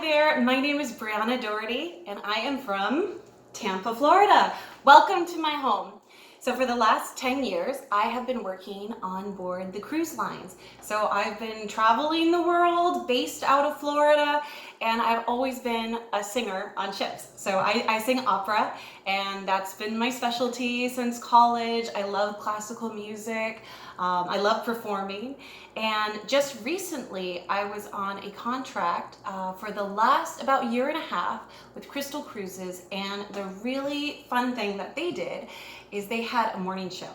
there, my name is Briona Daugherty and I am from Tampa, Florida. Welcome to my home. So for the last 10 years, I have been working on board the cruise lines. So I've been traveling the world based out of Florida, and I've always been a singer on ships. So I sing opera, and that's been my specialty since college. I love classical music. I love performing. And just recently, I was on a contract for the last about year and a half with Crystal Cruises, and the really fun thing that they did is they had a morning show.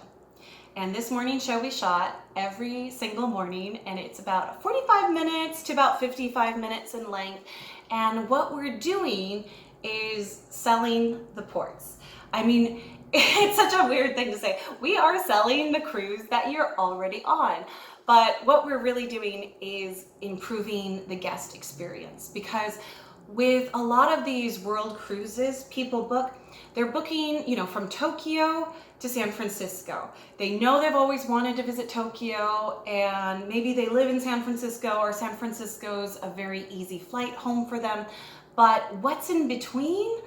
And this morning show we shot every single morning, and it's about 45 minutes to about 55 minutes in length. And what we're doing is selling the ports. I mean, it's such a weird thing to say. We are selling the cruise that you're already on. But what we're really doing is improving the guest experience, because with a lot of these world cruises people book, they're booking, from Tokyo to San Francisco. They know they've always wanted to visit Tokyo, and maybe they live in San Francisco, or San Francisco's a very easy flight home for them. But what's in between?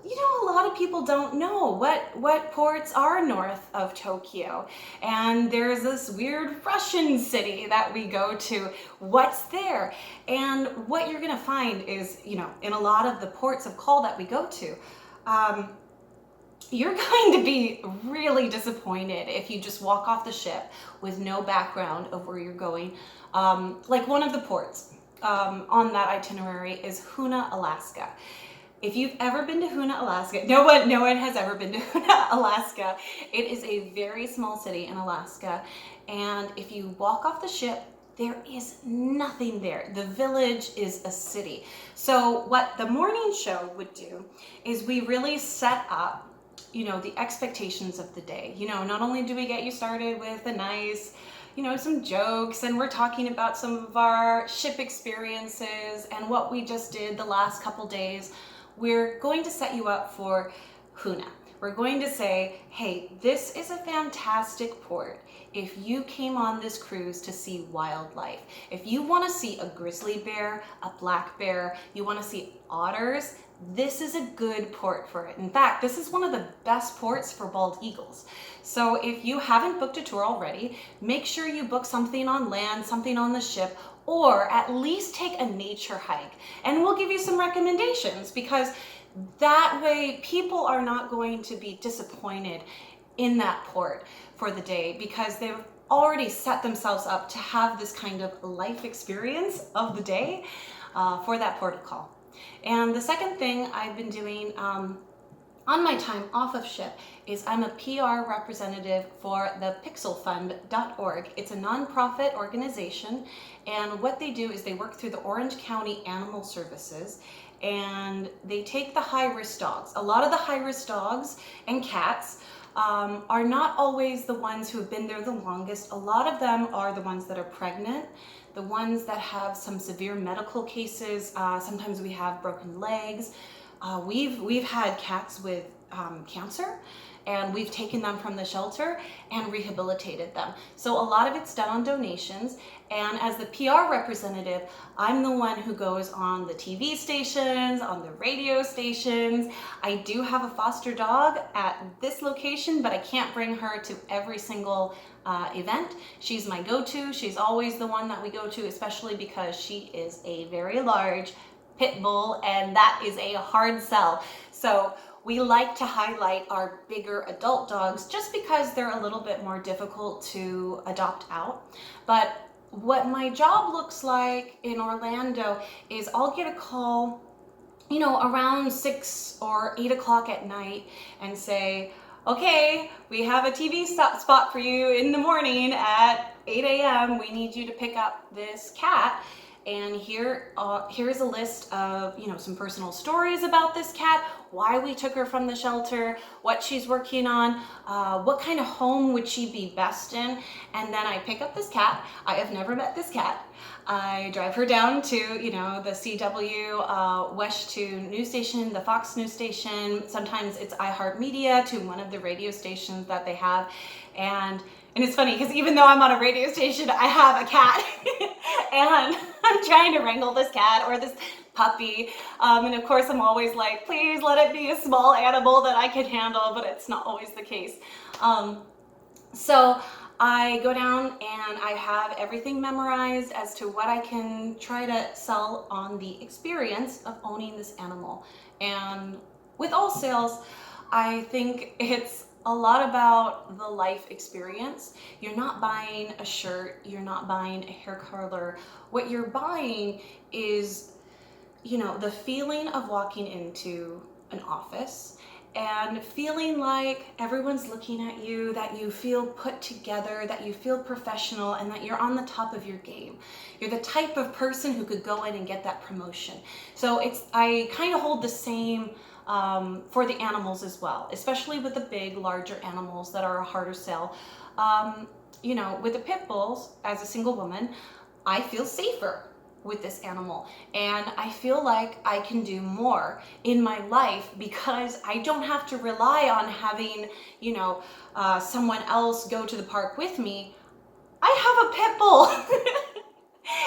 A lot of people don't know what ports are north of Tokyo. And there's this weird Russian city that we go to. What's there? And what you're gonna find is, in a lot of the ports of call that we go to, you're going to be really disappointed if you just walk off the ship with no background of where you're going. Like one of the ports on that itinerary is Hoonah, Alaska. If you've ever been to Hoonah, Alaska, no one has ever been to Hoonah, Alaska. It is a very small city in Alaska. And if you walk off the ship, there is nothing there. The village is a city. So what the morning show would do is we really set up, the expectations of the day. Not only do we get you started with a nice, some jokes, and we're talking about some of our ship experiences and what we just did the last couple days. We're going to set you up for Hoonah. We're going to say, hey, this is a fantastic port if you came on this cruise to see wildlife. If you want to see a grizzly bear, a black bear, you want to see otters, this is a good port for it. In fact, this is one of the best ports for bald eagles. So if you haven't booked a tour already, make sure you book something on land, something on the ship, or at least take a nature hike. And we'll give you some recommendations, because that way people are not going to be disappointed in that port for the day, because they've already set themselves up to have this kind of life experience of the day for that port of call. And the second thing I've been doing on my time off of ship is I'm a PR representative for the pixelfund.org. It's a nonprofit organization, and what they do is they work through the Orange County Animal Services, and they take the high-risk dogs. A lot of the high-risk dogs and cats are not always the ones who have been there the longest. A lot of them are the ones that are pregnant, the ones that have some severe medical cases. Sometimes we have broken legs. We've had cats with cancer, and we've taken them from the shelter and rehabilitated them. So a lot of it's done on donations. And as the PR representative, I'm the one who goes on the TV stations, on the radio stations. I do have a foster dog at this location, but I can't bring her to every single event. She's my go-to. She's always the one that we go to, especially because she is a very large pit bull, and that is a hard sell. So we like to highlight our bigger adult dogs just because they're a little bit more difficult to adopt out. But what my job looks like in Orlando is I'll get a call, around 6 or 8 o'clock at night and say, okay, we have a TV spot for you in the morning at 8 a.m. We need you to pick up this cat. And here's a list of, some personal stories about this cat, why we took her from the shelter, what she's working on, what kind of home would she be best in. And then I pick up this cat. I have never met this cat. I drive her down to, the CW West 2 news station, the Fox news station. Sometimes it's iHeartMedia, to one of the radio stations that they have. And And it's funny because even though I'm on a radio station, I have a cat and I'm trying to wrangle this cat or this puppy. And of course I'm always like, please let it be a small animal that I can handle, but it's not always the case. So I go down and I have everything memorized as to what I can try to sell on the experience of owning this animal. And with all sales, I think it's a lot about the life experience. You're not buying a shirt, you're not buying a hair curler. What you're buying is, you know, the feeling of walking into an office and feeling like everyone's looking at you, that you feel put together, that you feel professional, and that you're on the top of your game. You're the type of person who could go in and get that promotion. So I kind of hold the same for the animals as well, especially with the big, larger animals that are a harder sell. You know, with the pit bulls, as a single woman, I feel safer with this animal, and I feel like I can do more in my life because I don't have to rely on having, you know, someone else go to the park with me. I have a pit bull.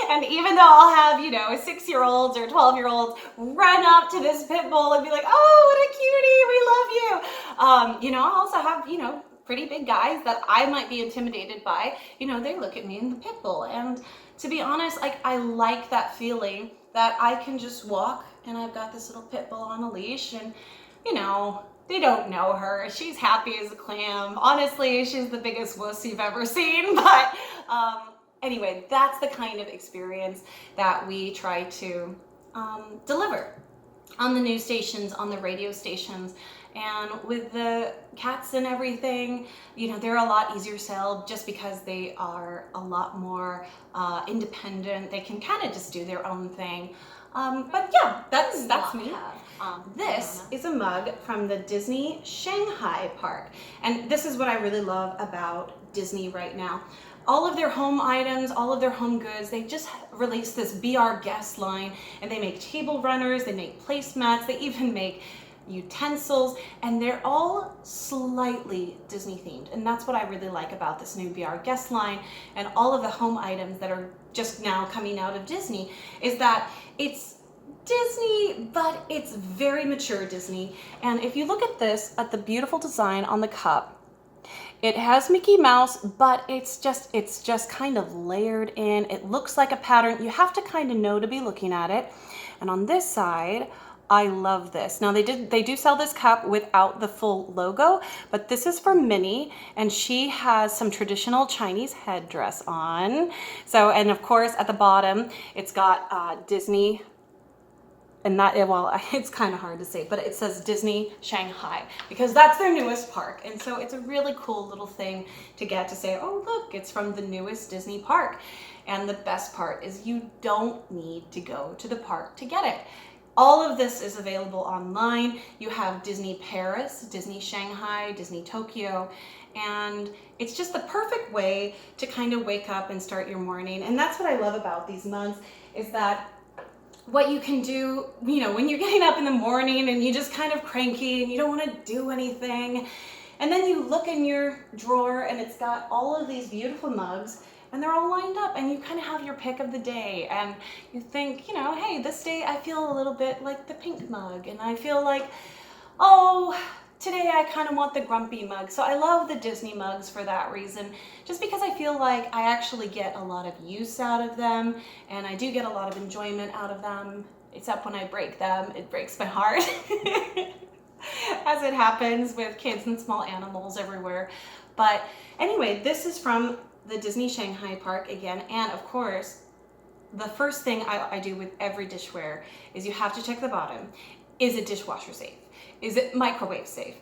And even though I'll have, you know, 6-year-olds or 12-year-olds run up to this pit bull and be like, oh, what a cutie, we love you. You know, I also have, you know, pretty big guys that I might be intimidated by. You know, they look at me in the pit bull. And to be honest, like, I like that feeling that I can just walk and I've got this little pit bull on a leash and, you know, they don't know her. She's happy as a clam. Honestly, she's the biggest wuss you've ever seen. But anyway, that's the kind of experience that we try to deliver on the news stations, on the radio stations. And with the cats and everything, you know, they're a lot easier sell just because they are a lot more independent. They can kind of just do their own thing. But yeah, that's me. This is a mug from the Disney Shanghai Park. And this is what I really love about Disney right now. All of their home items, all of their home goods, they just released this Be Our Guest line, and they make table runners, they make placemats, they even make utensils, and they're all slightly Disney themed. And that's what I really like about this new Be Our Guest line and all of the home items that are just now coming out of Disney, is that it's Disney, but it's very mature Disney. And if you look at this, at the beautiful design on the cup, it has Mickey Mouse, but it's just kind of layered in. It looks like a pattern. You have to kind of know to be looking at it. And on this side, I love this. Now they do sell this cup without the full logo, but this is for Minnie, and she has some traditional Chinese headdress on. So, and of course at the bottom, it's got Disney. And that, well, it's kind of hard to say, but it says Disney Shanghai because that's their newest park. And so it's a really cool little thing to get to say, oh, look, it's from the newest Disney park. And the best part is you don't need to go to the park to get it. All of this is available online. You have Disney Paris, Disney Shanghai, Disney Tokyo, and it's just the perfect way to kind of wake up and start your morning. And that's what I love about these mugs, is that what you can do, you know, when you're getting up in the morning and you just kind of cranky and you don't want to do anything, and then you look in your drawer and it's got all of these beautiful mugs and they're all lined up and you kind of have your pick of the day and you think, you know, hey, this day I feel a little bit like the pink mug and I feel like, oh, today I kind of want the grumpy mug. So I love the Disney mugs for that reason, just because I feel like I actually get a lot of use out of them and I do get a lot of enjoyment out of them, except when I break them. It breaks my heart, as it happens with kids and small animals everywhere. But anyway, this is from the Disney Shanghai Park again, and of course, the first thing I do with every dishware is you have to check the bottom. Is it dishwasher safe? Is it microwave safe?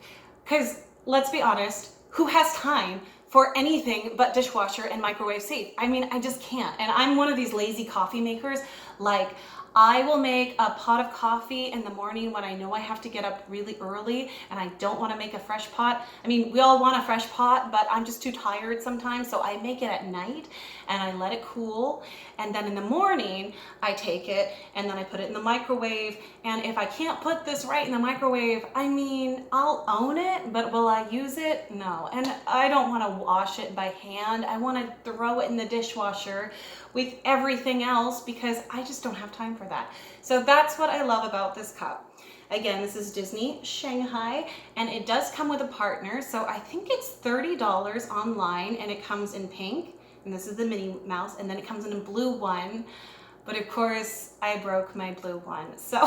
Because let's be honest, who has time for anything but dishwasher and microwave safe? I mean, I just can't. And I'm one of these lazy coffee makers. Like, I will make a pot of coffee in the morning when I know I have to get up really early and I don't want to make a fresh pot. I mean, we all want a fresh pot, but I'm just too tired sometimes. So I make it at night and I let it cool. and then in the morning I take it and then I put it in the microwave. And if I can't put this right in the microwave, I mean, I'll own it, but will I use it? No. And I don't want to wash it by hand. I want to throw it in the dishwasher with everything else because I just don't have time for that. So that's what I love about this cup. Again, this is Disney Shanghai, and it does come with a partner. So I think it's $30 online, and it comes in pink, and this is the Minnie Mouse, and then it comes in a blue one. But of course, I broke my blue one, so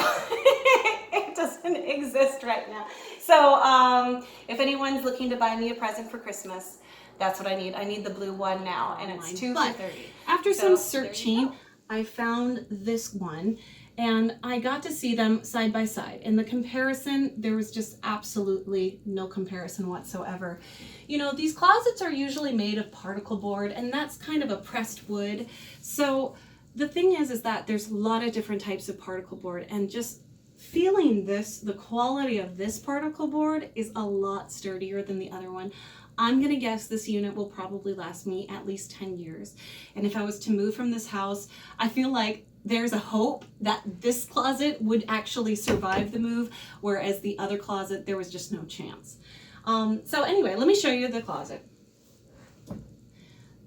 it doesn't exist right now. So if anyone's looking to buy me a present for Christmas, that's what I need. I need the blue one now, and it's $2.30. After some searching, I found this one, and I got to see them side by side. And the comparison, there was just absolutely no comparison whatsoever. You know, these closets are usually made of particle board, and that's kind of a pressed wood. So the thing is that there's a lot of different types of particle board, and just feeling this, the quality of this particle board is a lot sturdier than the other one. I'm gonna guess this unit will probably last me at least 10 years. And if I was to move from this house, I feel like there's a hope that this closet would actually survive the move, whereas the other closet, there was just no chance. So anyway, let me show you the closet.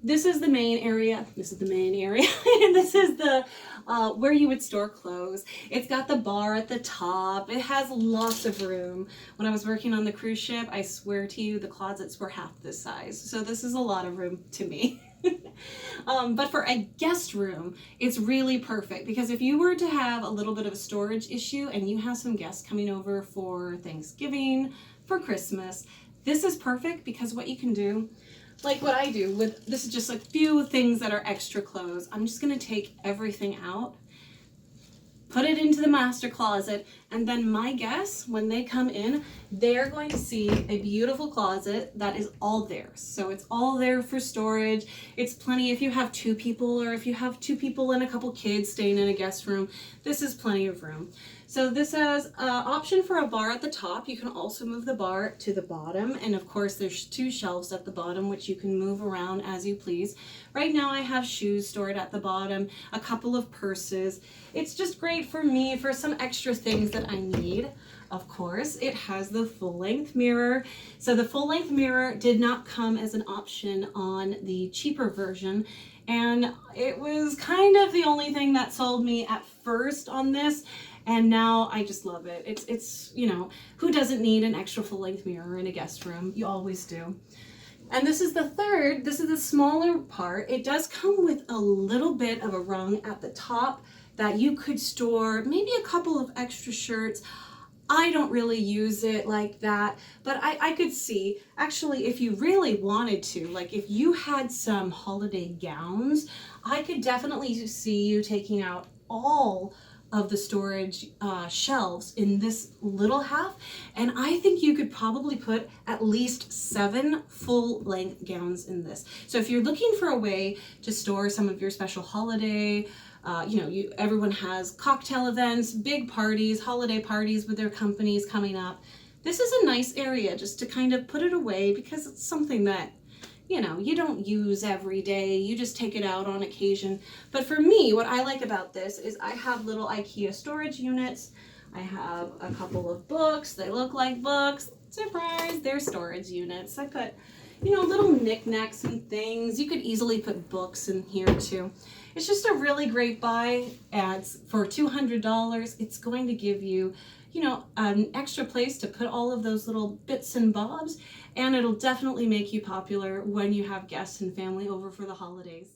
This is the main area. This is the main area. And this is the where you would store clothes. It's got the bar at the top. It has lots of room. When I was working on the cruise ship, I swear to you, the closets were half this size. So this is a lot of room to me. But for a guest room, it's really perfect, because if you were to have a little bit of a storage issue and you have some guests coming over for Thanksgiving, for Christmas, this is perfect, because what you can do, like what I do with, this is just a few things that are extra clothes. I'm just going to take everything out, put it into the master closet, and then my guests, when they come in, they're going to see a beautiful closet that is all theirs. So it's all there for storage. It's plenty if you have 2 people, or if you have 2 people and a couple kids staying in a guest room, this is plenty of room. So this has an option for a bar at the top. You can also move the bar to the bottom. And of course, there's 2 shelves at the bottom, which you can move around as you please. Right now I have shoes stored at the bottom, a couple of purses. It's just great for me for some extra things that I need. Of course, it has the full-length mirror. So the full-length mirror did not come as an option on the cheaper version. And it was kind of the only thing that sold me at first on this. And now I just love it. It's you know, who doesn't need an extra full-length mirror in a guest room? You always do. And this is the third, this is the smaller part. It does come with a little bit of a rung at the top that you could store maybe a couple of extra shirts. I don't really use it like that, but I could see, actually, if you really wanted to, like if you had some holiday gowns, I could definitely see you taking out all of the storage shelves in this little half, and I think you could probably put at least 7 full-length gowns in this. So if you're looking for a way to store some of your special holiday, you know, everyone has cocktail events, big parties, holiday parties with their companies coming up, this is a nice area just to kind of put it away, because it's something that, you know, you don't use every day, you just take it out on occasion. But for me, what I like about this is I have little IKEA storage units. I have a couple of books, they look like books. Surprise, they're storage units. I put, you know, little knickknacks and things. You could easily put books in here too. It's just a really great buy. And for $200, it's going to give you, you know, an extra place to put all of those little bits and bobs, and it'll definitely make you popular when you have guests and family over for the holidays.